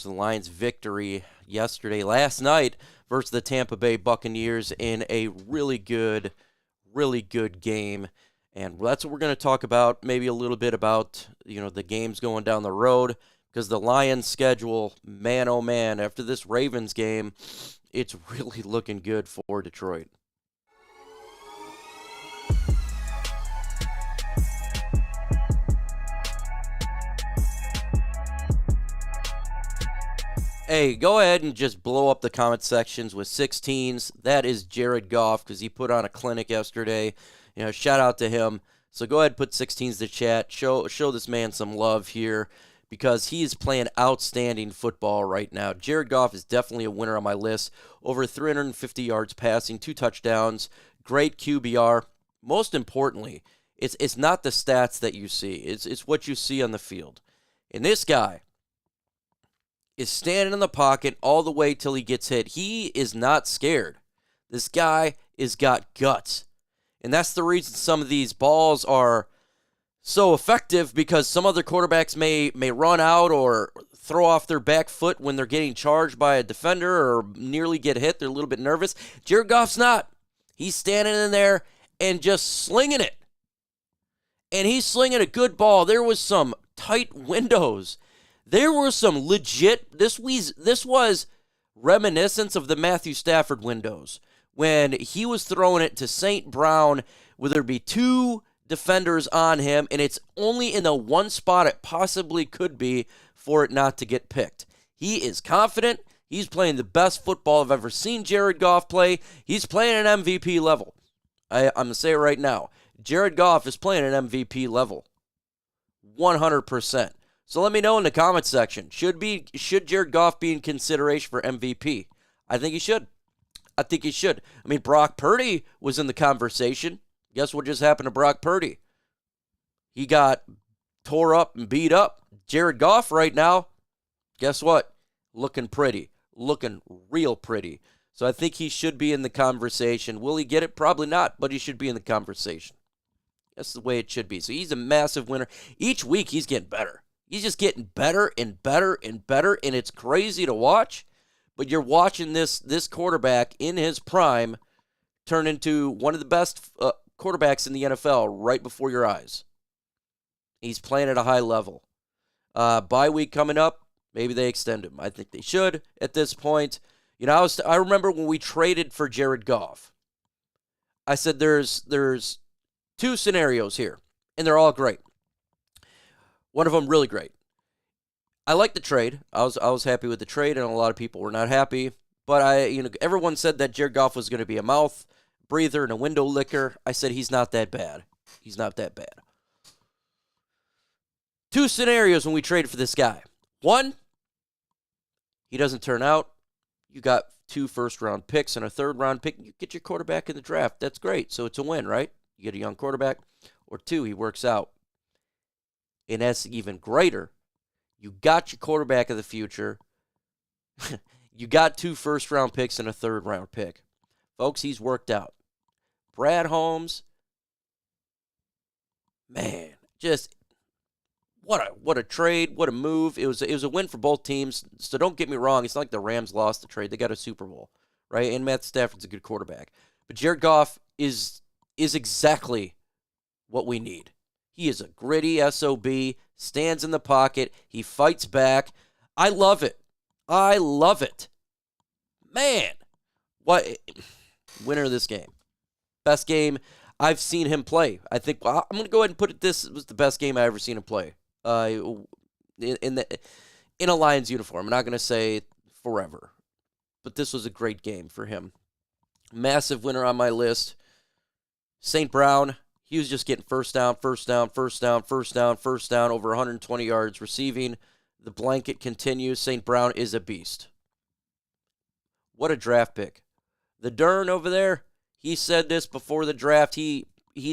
The Lions' victory last night versus the Tampa Bay Buccaneers in a really good game. And that's what we're going to talk about, maybe a little bit about, the games going down the road, because the Lions' schedule, man, oh man, after this Ravens game, it's really looking good for Detroit. Hey, go ahead and just blow up the comment sections with 16s. That is Jared Goff, because he put on a clinic yesterday. Shout out to him. So go ahead and put 16s to chat. Show this man some love here, because he is playing outstanding football right now. Jared Goff is definitely a winner on my list. Over 350 yards passing, 2 touchdowns, great QBR. Most importantly, it's not the stats that you see. It's what you see on the field. And this guy is standing in the pocket all the way till he gets hit. He is not scared. This guy has got guts. And that's the reason some of these balls are so effective, because some other quarterbacks may run out or throw off their back foot when they're getting charged by a defender or nearly get hit. They're a little bit nervous. Jared Goff's not. He's standing in there and just slinging it. And he's slinging a good ball. There was some tight windows. There were some legit, this was reminiscence of the Matthew Stafford windows, when he was throwing it to St. Brown, where there'd be 2 defenders on him, and it's only in the one spot it possibly could be for it not to get picked. He is confident. He's playing the best football I've ever seen Jared Goff play. He's playing an MVP level. I'm going to say it right now. Jared Goff is playing an MVP level. 100%. So let me know in the comments section. Should Jared Goff be in consideration for MVP? I think he should. I mean, Brock Purdy was in the conversation. Guess what just happened to Brock Purdy? He got tore up and beat up. Jared Goff right now, guess what? Looking pretty. Looking real pretty. So I think he should be in the conversation. Will he get it? Probably not, but he should be in the conversation. That's the way it should be. So he's a massive winner. Each week he's getting better. He's just getting better and better and better, and it's crazy to watch. But you're watching this quarterback in his prime turn into one of the best quarterbacks in the NFL right before your eyes. He's playing at a high level. Bye week coming up, maybe they extend him. I think they should at this point. I remember when we traded for Jared Goff. I said there's 2 scenarios here, and they're all great. One of them really great. I like the trade. I was happy with the trade, and a lot of people were not happy. But everyone said that Jared Goff was going to be a mouth breather and a window licker. I said he's not that bad. He's not that bad. 2 scenarios when we traded for this guy. 1, he doesn't turn out. You got 2 first-round picks and a third-round pick. You get your quarterback in the draft. That's great. So it's a win, right? You get a young quarterback. Or 2, he works out. And that's even greater. You got your quarterback of the future. You got 2 first-round picks and a third-round pick. Folks, he's worked out. Brad Holmes, man, just what a trade, what a move. It was a win for both teams. So don't get me wrong. It's not like the Rams lost the trade. They got a Super Bowl, right? And Matt Stafford's a good quarterback. But Jared Goff is exactly what we need. He is a gritty SOB, stands in the pocket, he fights back. I love it. Man, what winner of this game. Best game I've seen him play. I think I'm going to go ahead and put it, this was the best game I ever seen him play. In a Lions uniform. I'm not going to say forever, but this was a great game for him. Massive winner on my list. St. Brown, he was just getting first down, over 120 yards receiving. The blanket continues. St. Brown is a beast. What a draft pick. The Dern over there, he said this before the draft. He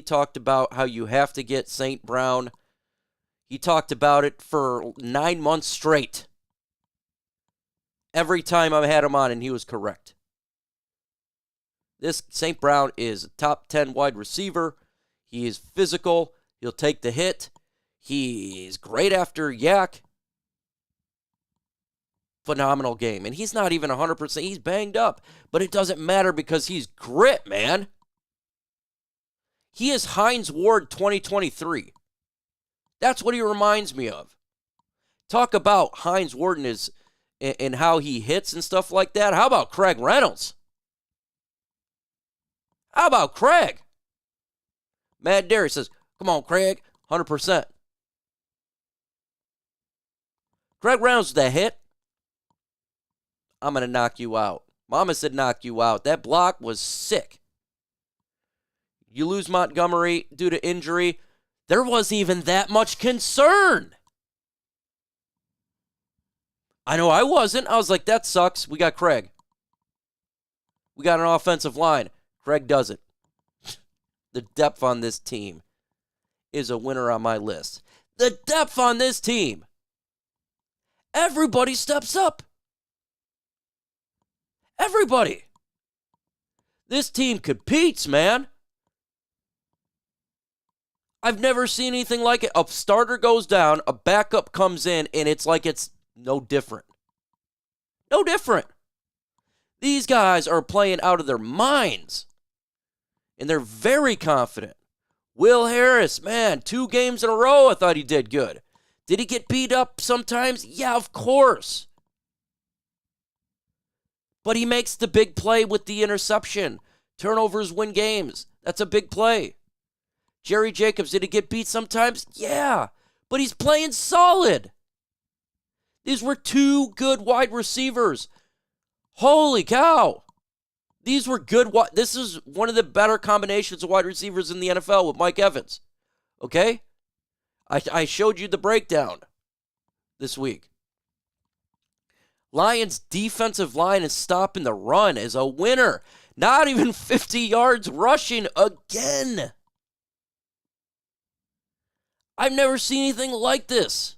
talked about how you have to get St. Brown. He talked about it for 9 months straight. Every time I had him on, and he was correct. This St. Brown is a top 10 wide receiver. He is physical. He'll take the hit. He is great after yak. phenomenal game. And he's not even 100%. He's banged up. But it doesn't matter because he's grit, man. He is Hines Ward 2023. That's what he reminds me of. Talk about Hines Ward and how he hits and stuff like that. How about Craig Reynolds? How about Craig? Matt Derry says, come on, Craig, 100%. Craig Reynolds, the hit. I'm going to knock you out. Mama said knock you out. That block was sick. You lose Montgomery due to injury. There wasn't even that much concern. I know I wasn't. I was like, that sucks. We got Craig. We got an offensive line. Craig does it. The depth on this team is a winner on my list. The depth on this team. Everybody steps up. Everybody. This team competes, man. I've never seen anything like it. A starter goes down, a backup comes in, and it's like it's no different. No different. These guys are playing out of their minds. And they're very confident. Will Harris, man, 2 games in a row, I thought he did good. Did he get beat up sometimes? Yeah, of course. But he makes the big play with the interception. Turnovers win games. That's a big play. Jerry Jacobs, did he get beat sometimes? Yeah, but he's playing solid. These were 2 good wide receivers. Holy cow. These were good. This is one of the better combinations of wide receivers in the NFL with Mike Evans. Okay? I showed you the breakdown this week. Lions' defensive line is stopping the run as a winner. Not even 50 yards rushing again. I've never seen anything like this.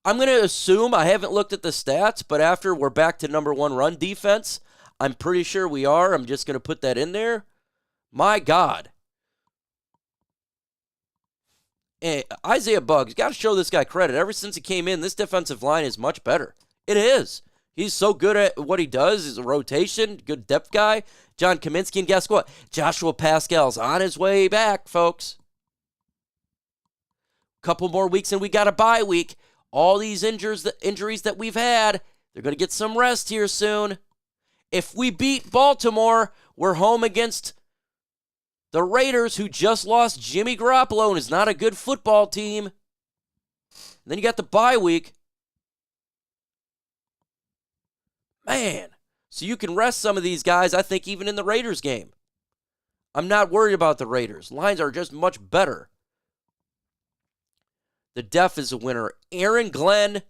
I'm going to assume, I haven't looked at the stats, but after we're back to number 1 run defense, I'm pretty sure we are. I'm just going to put that in there. My God. Hey, Isaiah Buggs, got to show this guy credit. Ever since he came in, this defensive line is much better. It is. He's so good at what he does. He's a rotation, good depth guy. John Kaminsky, and guess what? Joshua Pascal's on his way back, folks. Couple more weeks and we got a bye week. All these injuries that we've had, they're going to get some rest here soon. If we beat Baltimore, we're home against the Raiders, who just lost Jimmy Garoppolo and is not a good football team. And then you got the bye week. Man, so you can rest some of these guys, I think, even in the Raiders game. I'm not worried about the Raiders. Lions are just much better. The def is a winner. Aaron Glenn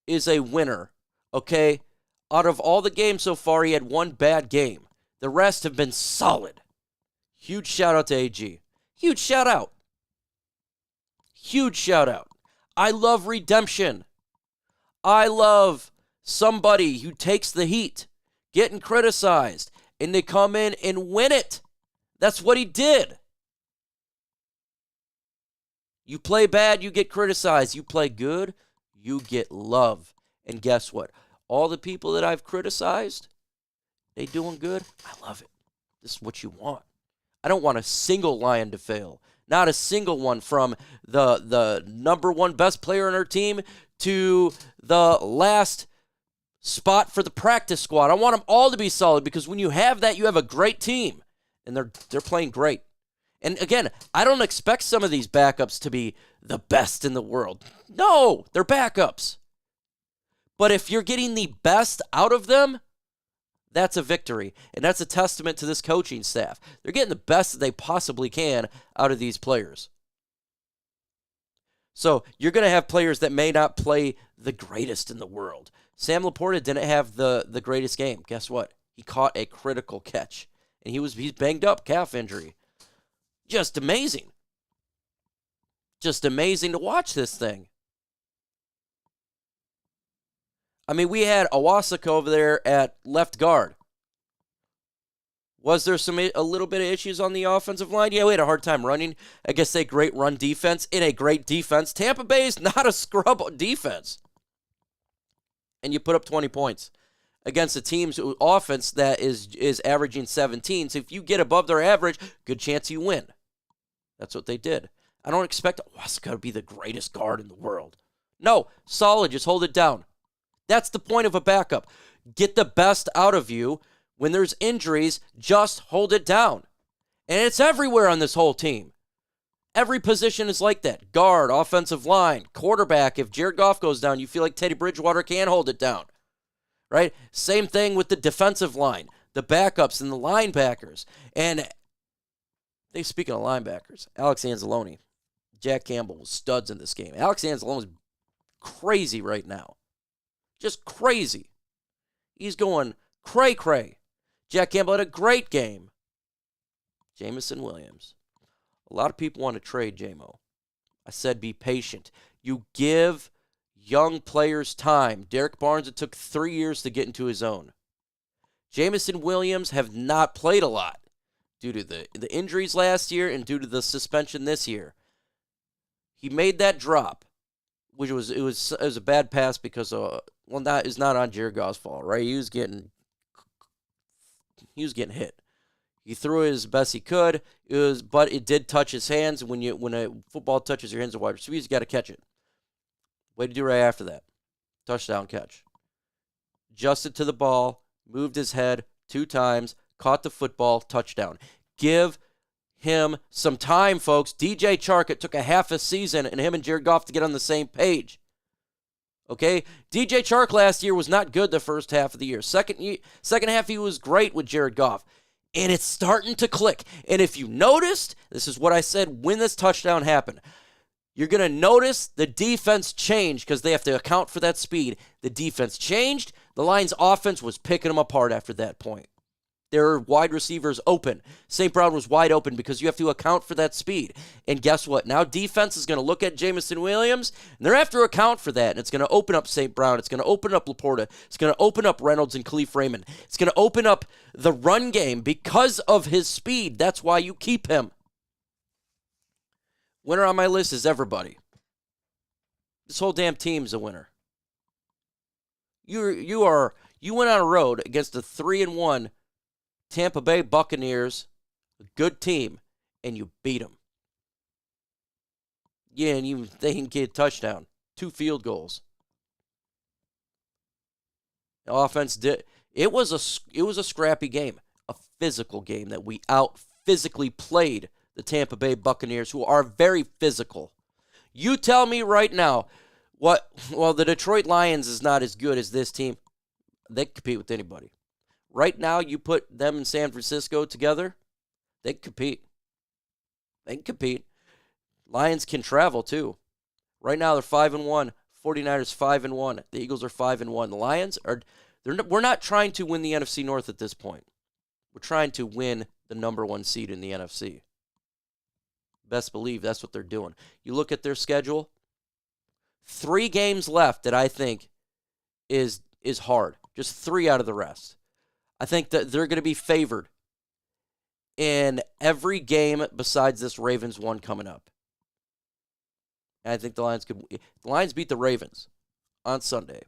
is a winner, okay? Out of all the games so far, he had 1 bad game. The rest have been solid. Huge shout out to AG. Huge shout out. Huge shout out. I love redemption. I love somebody who takes the heat, getting criticized, and they come in and win it. That's what he did. You play bad, you get criticized. You play good, you get love. And guess what? All the people that I've criticized, they doing good. I love it. This is what you want. I don't want a single Lion to fail. Not a single one, from the number 1 best player on our team to the last spot for the practice squad. I want them all to be solid, because when you have that, you have a great team. And they're playing great. And again, I don't expect some of these backups to be the best in the world. No, they're backups. But if you're getting the best out of them, that's a victory. And that's a testament to this coaching staff. They're getting the best that they possibly can out of these players. So you're going to have players that may not play the greatest in the world. Sam Laporta didn't have the greatest game. Guess what? He caught a critical catch. And he's banged up, calf injury. Just amazing. Just amazing to watch this thing. I mean, we had Awasika over there at left guard. Was there a little bit of issues on the offensive line? Yeah, we had a hard time running. I guess a great run defense in a great defense. Tampa Bay is not a scrub defense. and you put up 20 points against a team's offense that is averaging 17. So if you get above their average, good chance you win. That's what they did. I don't expect it's got to be the greatest guard in the world. No, solid, just hold it down. That's the point of a backup. Get the best out of you. When there's injuries, just hold it down. And it's everywhere on this whole team. Every position is like that. Guard, offensive line, quarterback. If Jared Goff goes down, you feel like Teddy Bridgewater can hold it down. Right? Same thing with the defensive line, the backups and the linebackers. And speaking of linebackers, Alex Anzalone, Jack Campbell was studs in this game. Alex Anzalone is crazy right now. Just crazy. He's going cray-cray. Jack Campbell had a great game. Jameson Williams. A lot of people want to trade J-Mo. I said be patient. You give young players time. Derek Barnes, it took 3 years to get into his own. Jameson Williams have not played a lot due to the injuries last year and due to the suspension this year. He made that drop, which was a bad pass because that is not on Jared Goff's fault, right? He was getting hit. He threw it as best he could. But it did touch his hands. When a football touches your hands, a wide receiver, you got to catch it. Way to do right after that. Touchdown catch. Adjusted to the ball, moved his head 2 times, caught the football, touchdown. Give him some time, folks. DJ Chark, it took a half a season and him and Jared Goff to get on the same page. Okay? DJ Chark last year was not good the first half of the year. Second half, he was great with Jared Goff. And it's starting to click. And if you noticed, this is what I said when this touchdown happened. You're going to notice the defense changed because they have to account for that speed. The defense changed. The Lions' offense was picking them apart after that point. Their wide receivers open. St. Brown was wide open because you have to account for that speed. And guess what? Now defense is going to look at Jameson Williams, and they're going to have to account for that. And it's going to open up St. Brown. It's going to open up Laporta. It's going to open up Reynolds and Khalif Raymond. It's going to open up the run game because of his speed. That's why you keep him. Winner on my list is everybody. This whole damn team's a winner. You went on a road against a 3-1 Tampa Bay Buccaneers, a good team, and you beat them. Yeah, and they didn't get a touchdown. 2 field goals. The offense did. It was a scrappy game, a physical game that we out-physically played the Tampa Bay Buccaneers, who are very physical. You tell me right now, the Detroit Lions is not as good as this team. They can compete with anybody. Right now, you put them in San Francisco together, they can compete. They can compete. Lions can travel, too. Right now, they're 5-1. 49ers 5-1. The Eagles are 5-1. The Lions we're not trying to win the NFC North at this point. We're trying to win the number 1 seed in the NFC. Best believe that's what they're doing. You look at their schedule, 3 games left that I think is hard. Just 3 out of the rest. I think that they're going to be favored in every game besides this Ravens one coming up. And I think the Lions beat the Ravens on Sunday.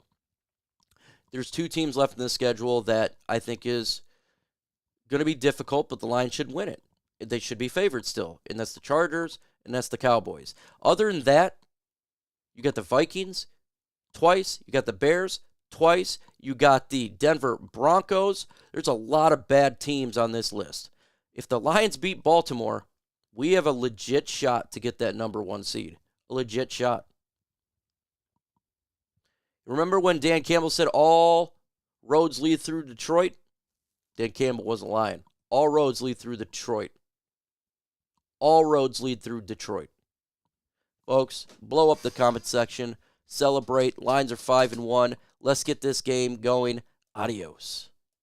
There's 2 teams left in the schedule that I think is going to be difficult, but the Lions should win it. They should be favored still, and that's the Chargers, and that's the Cowboys. Other than that, you got the Vikings twice, you got the Bears twice, you got the Denver Broncos. There's a lot of bad teams on this list. If the Lions beat Baltimore, we have a legit shot to get that number 1 seed. A legit shot. Remember when Dan Campbell said all roads lead through Detroit? Dan Campbell wasn't lying. All roads lead through Detroit. All roads lead through Detroit. Folks, blow up the comment section. Celebrate. Lions are 5-1. Let's get this game going. Adios.